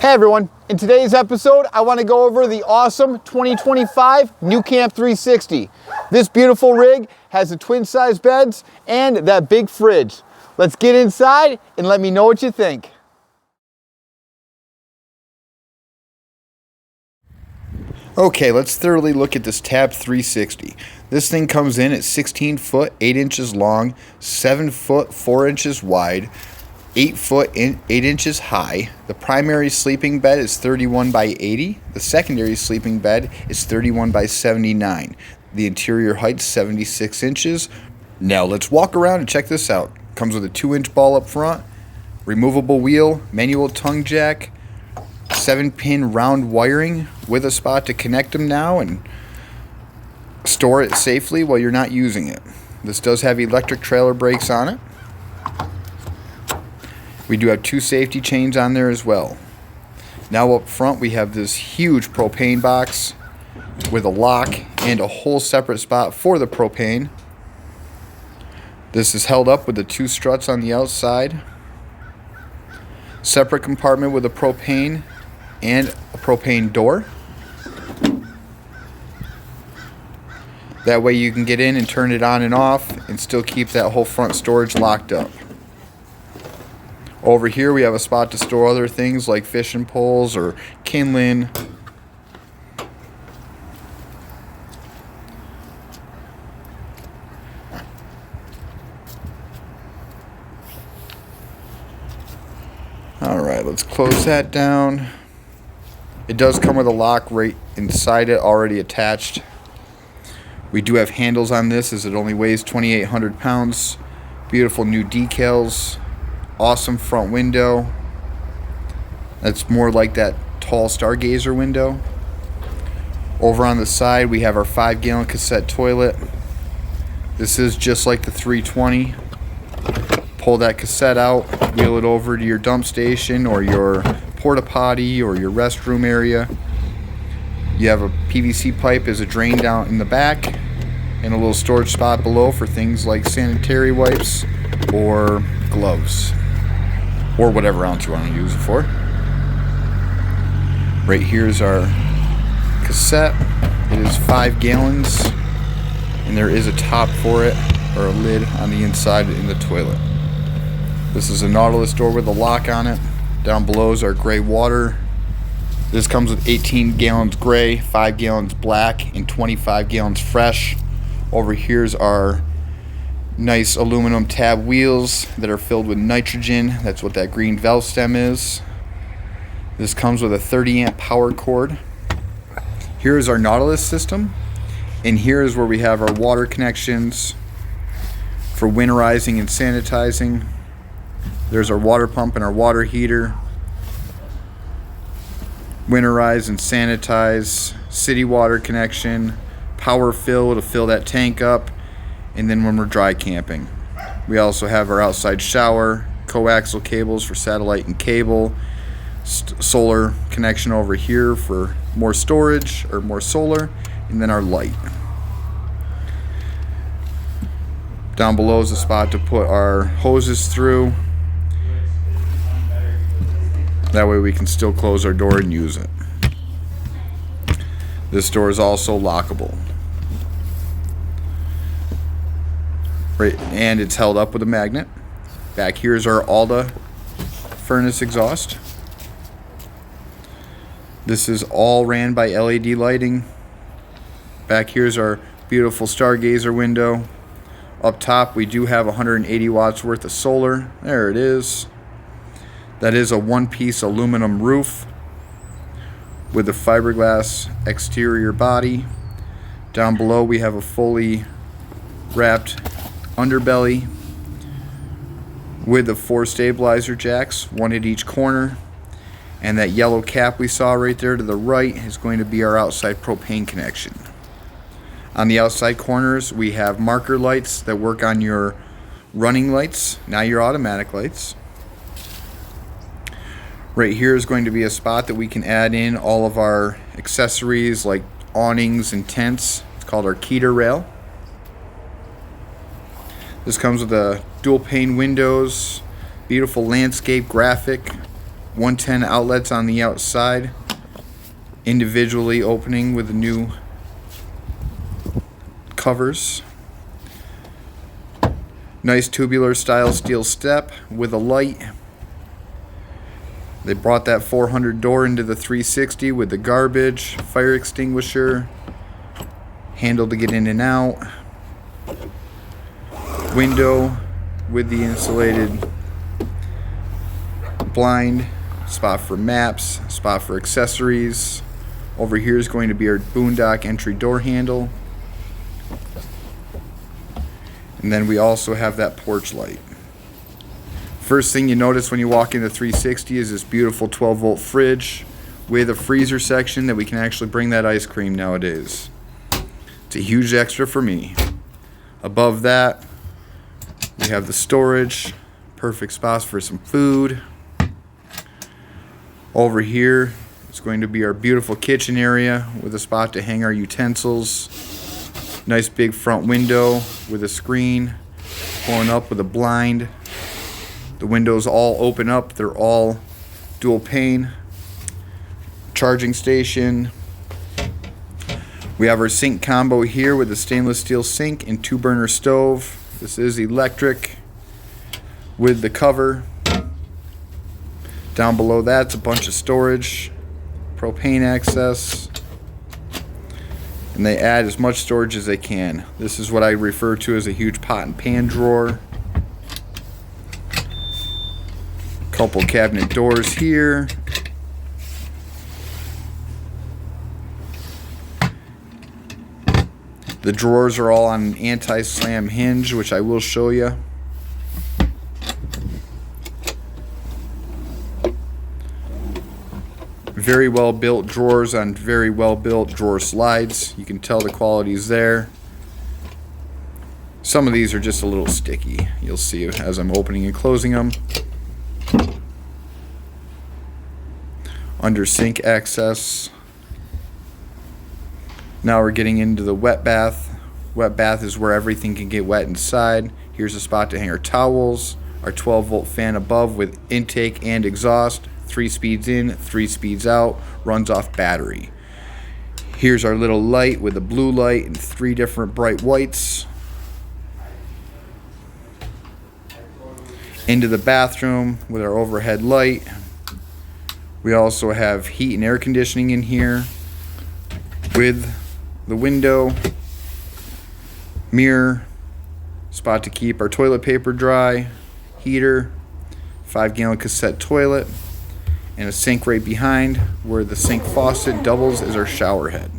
Hey everyone, in today's episode, I want to go over the awesome 2025 New Camp 360. This beautiful rig has the twin size beds and that big fridge. Let's get inside and let me know what you think. Okay, let's thoroughly look at this Tab 360. This thing comes in at 16 foot 8 inches long, 7 foot 4 inches wide, 8 foot 8 inches high. The primary sleeping bed is 31 by 80. The secondary sleeping bed is 31 by 79. The interior height is 76 inches. Now let's walk around and check this out. Comes with a 2-inch ball up front, removable wheel, manual tongue jack, 7-pin round wiring with a spot to connect them now and store it safely while you're not using it. This does have electric trailer brakes on it. We do have 2 safety chains on there as well. Now up front we have this huge propane box with a lock and a whole separate spot for the propane. This is held up with the 2 struts on the outside. Separate compartment with a propane and a propane door. That way you can get in and turn it on and off and still keep that whole front storage locked up. Over here we have a spot to store other things like fishing poles or kindling. Alright, let's close that down. It does come with a lock right inside it already attached. We do have handles on this as it only weighs 2,800 pounds. Beautiful new decals. Awesome front window. That's more like that tall Stargazer window. Over on the side we have our 5-gallon cassette toilet. This is just like the 320. Pull that cassette out, wheel it over to your dump station or your porta potty or your restroom area. You have a PVC pipe as a drain down in the back and a little storage spot below for things like sanitary wipes or gloves or whatever else you want to use it for. Right here is our cassette. It is 5 gallons and there is a top for it or a lid on the inside in the toilet. This is a Nautilus door with a lock on it. Down below is our gray water. This comes with 18 gallons gray, 5 gallons black, and 25 gallons fresh. Over here's our nice aluminum tab wheels that are filled with nitrogen. That's what that green valve stem is. This comes with a 30 amp power cord. Here is our Nautilus system. And here is where we have our water connections for winterizing and sanitizing. There's our water pump and our water heater. Winterize and sanitize, city water connection, power fill to fill that tank up, and then when we're dry camping. We also have our outside shower, coaxial cables for satellite and cable, solar connection over here for more storage or more solar, and then our light. Down below is a spot to put our hoses through. That way we can still close our door and use it. This door is also lockable. Right, and it's held up with a magnet. Back here is our Alde furnace exhaust. This is all ran by LED lighting. Back here's our beautiful Stargazer window. Up top we do have 180 watts worth of solar. There it is. That is a 1-piece aluminum roof with a fiberglass exterior body. Down below we have a fully wrapped underbelly with the 4 stabilizer jacks, 1 at each corner. And that yellow cap we saw right there to the right is going to be our outside propane connection. On the outside corners we have marker lights that work on your running lights, now your automatic lights. Right here is going to be a spot that we can add in all of our accessories like awnings and tents. It's called our Keter rail. This comes with a dual pane windows, beautiful landscape graphic, 110 outlets on the outside, individually opening with the new covers. Nice tubular style steel step with a light. They brought that 400 door into the 360 with the garbage, fire extinguisher, handle to get in and out, window with the insulated blind, spot for maps, spot for accessories. Over here is going to be our boondock entry door handle. And then we also have that porch light. First thing you notice when you walk into 360 is this beautiful 12-volt fridge with a freezer section that we can actually bring that ice cream nowadays. It's a huge extra for me. Above that, we have the storage, perfect spots for some food. Over here is going to be our beautiful kitchen area with a spot to hang our utensils. Nice big front window with a screen, pulling up with a blind. The windows all open up, they're all dual pane. Charging station. We have our sink combo here with a stainless steel sink and 2-burner stove. This is electric with the cover. Down below that's a bunch of storage, propane access, and they add as much storage as they can. This is what I refer to as a huge pot and pan drawer. Couple cabinet doors here. The drawers are all on an anti-slam hinge, which I will show you. Very well built drawers on very well built drawer slides. You can tell the quality is there. Some of these are just a little sticky. You'll see as I'm opening and closing them. Under sink access. Now we're getting into the wet bath. Wet bath is where everything can get wet inside. Here's a spot to hang our towels. Our 12-volt fan above with intake and exhaust. 3 speeds in, 3 speeds out. Runs off battery. Here's our little light with a blue light and 3 different bright whites. Into the bathroom with our overhead light. We also have heat and air conditioning in here with the window, mirror, spot to keep our toilet paper dry, heater, 5-gallon cassette toilet, and a sink right behind where the sink faucet doubles as our shower head.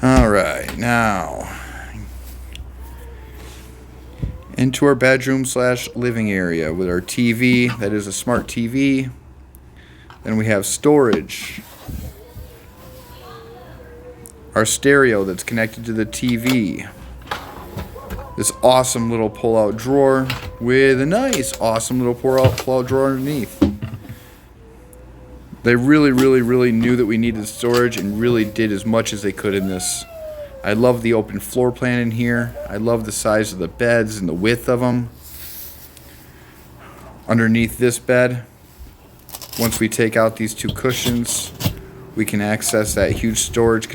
Alright, now into our bedroom / living area with our TV. That is a smart TV. Then we have storage. Our stereo that's connected to the TV. This awesome little pull-out drawer with a nice awesome little pull-out drawer underneath. They really knew that we needed storage and really did as much as they could in this. I love the open floor plan in here. I love the size of the beds and the width of them. Underneath this bed, once we take out these 2 cushions, we can access that huge storage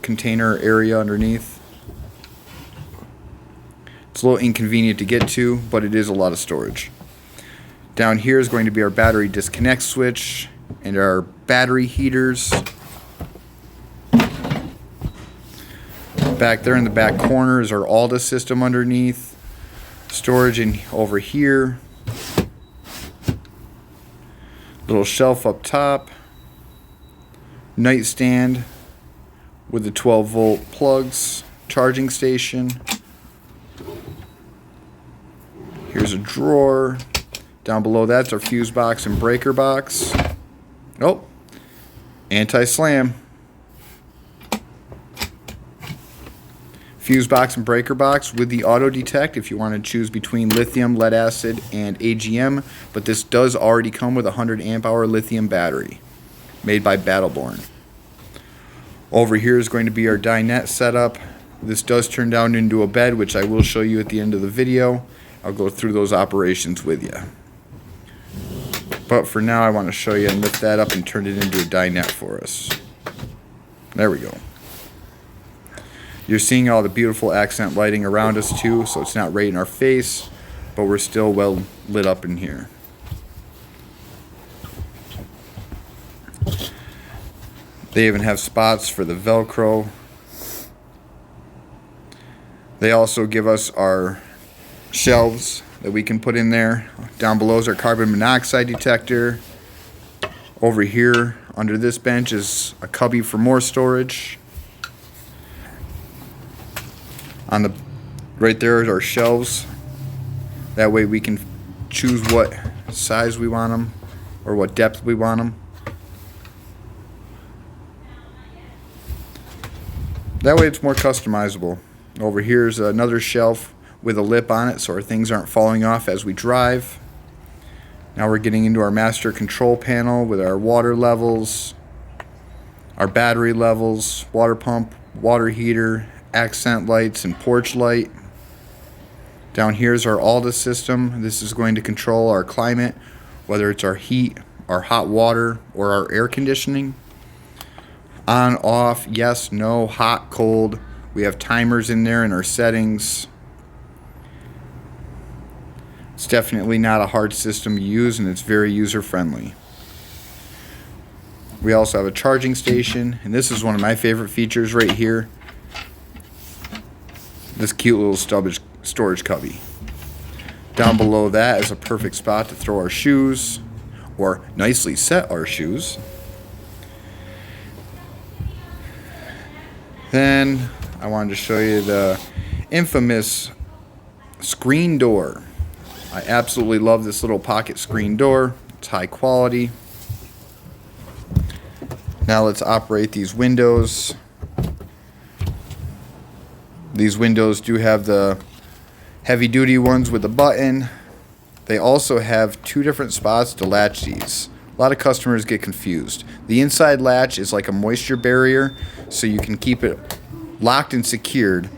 container area underneath. It's a little inconvenient to get to, but it is a lot of storage. Down here is going to be our battery disconnect switch and our battery heaters. Back there in the back corner is our Alde system underneath. Storage in over here. Little shelf up top. Nightstand with the 12-volt plugs. Charging station. Here's a drawer. Down below that's our fuse box and breaker box. Oh, anti-slam. Fuse box and breaker box with the auto detect if you want to choose between lithium, lead acid, and AGM, but this does already come with a 100 amp hour lithium battery made by Battleborn. Over here is going to be our dinette setup This does turn down into a bed, which I will show you at the end of the video. I'll go through those operations with you. But for now, I want to show you and lift that up and turn it into a dinette for us. There we go. You're seeing all the beautiful accent lighting around us too, so it's not right in our face, but we're still well lit up in here. They even have spots for the Velcro. They also give us our shelves that we can put in there. Down below is our carbon monoxide detector. Over here under this bench is a cubby for more storage. On the right there is our shelves. That way we can choose what size we want them or what depth we want them. That way it's more customizable. Over here is another shelf with a lip on it so our things aren't falling off as we drive. Now we're getting into our master control panel with our water levels, our battery levels, water pump, water heater, accent lights, and porch light. Down here is our Alde system. This is going to control our climate, whether it's our heat, our hot water, or our air conditioning. On, off, yes, no, hot, cold. We have timers in there in our settings. It's definitely not a hard system to use, and it's very user friendly. We also have a charging station, and this is one of my favorite features right here. This cute little storage cubby. Down below that is a perfect spot to throw our shoes, or nicely set our shoes. Then I wanted to show you the infamous screen door. I absolutely love this little pocket screen door. It's high quality. Now let's operate these windows. These windows do have the heavy duty ones with the button. They also have two different spots to latch these. A lot of customers get confused. The inside latch is like a moisture barrier, so you can keep it locked and secured,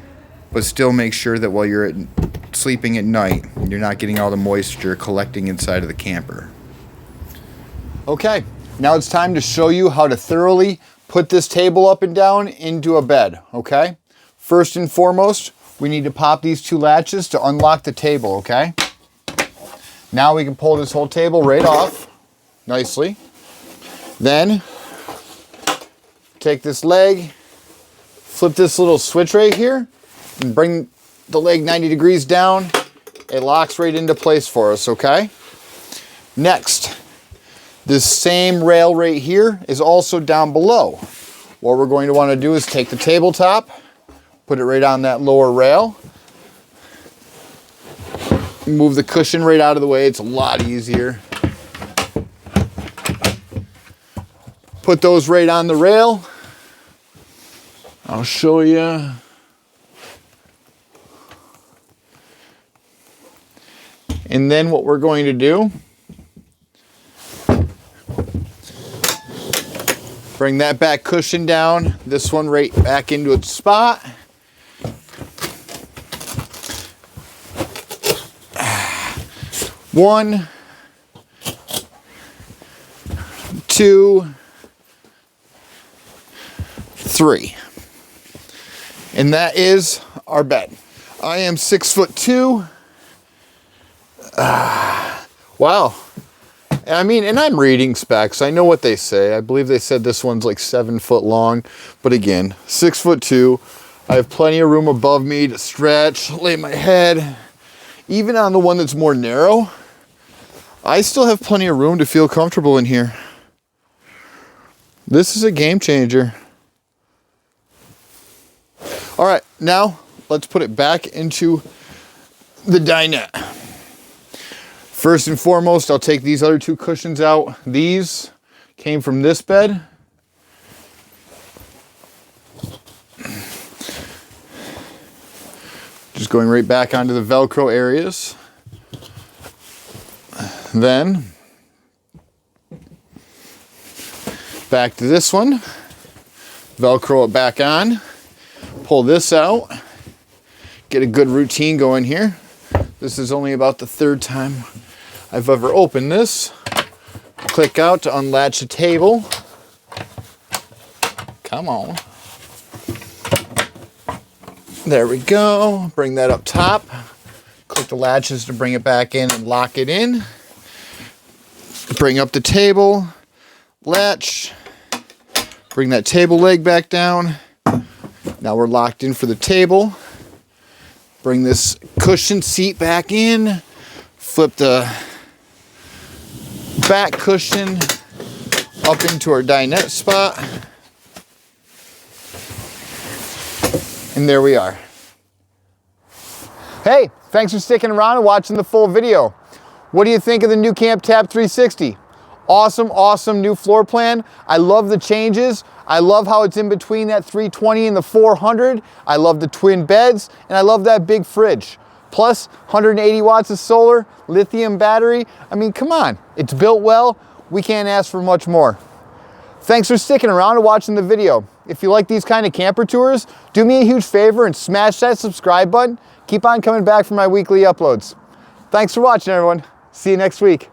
but still make sure that while you're sleeping at night, you're not getting all the moisture collecting inside of the camper. Okay, now it's time to show you how to thoroughly put this table up and down into a bed, okay? First and foremost, we need to pop these two latches to unlock the table, okay? Now we can pull this whole table right off nicely. Then take this leg, flip this little switch right here, and bring the leg 90 degrees down. It locks right into place for us, okay? Next, this same rail right here is also down below. What we're going to want to do is take the tabletop, put it right on that lower rail, move the cushion right out of the way. It's a lot easier. Put those right on the rail. I'll show you. And then what we're going to do, bring that back cushion down, this one right back into its spot. One, two, three. And that is our bed. I am 6'2". Wow. I mean, and I'm reading specs. I know what they say. I believe they said this one's like 7 foot long. But again, 6'2". I have plenty of room above me to stretch, lay my head. Even on the one that's more narrow, I still have plenty of room to feel comfortable in here. This is a game changer. All right, now let's put it back into the dinette. First and foremost, I'll take these other two cushions out. These came from this bed. Just going right back onto the Velcro areas. Then back to this one. Velcro it back on. pull this out, get a good routine going here. This is only about the third time I've ever opened this. Click out to unlatch the table. Come on. There we go. Bring that up top. Click the latches to bring it back in and lock it in. Bring up the table, latch, bring that table leg back down. Now we're locked in for the table. Bring this cushion seat back in, flip the back cushion up into our dinette spot. And there we are. Hey, thanks for sticking around and watching the full video. What do you think of the new Camp Tap 360? Awesome, awesome new floor plan. I love the changes. I love how it's in between that 320 and the 400. I love the twin beds, and I love that big fridge. Plus 180 watts of solar, lithium battery. I mean, come on, it's built well. We can't ask for much more. Thanks for sticking around and watching the video. If you like these kind of camper tours, do me a huge favor and smash that subscribe button. Keep on coming back for my weekly uploads. Thanks for watching, everyone. See you next week.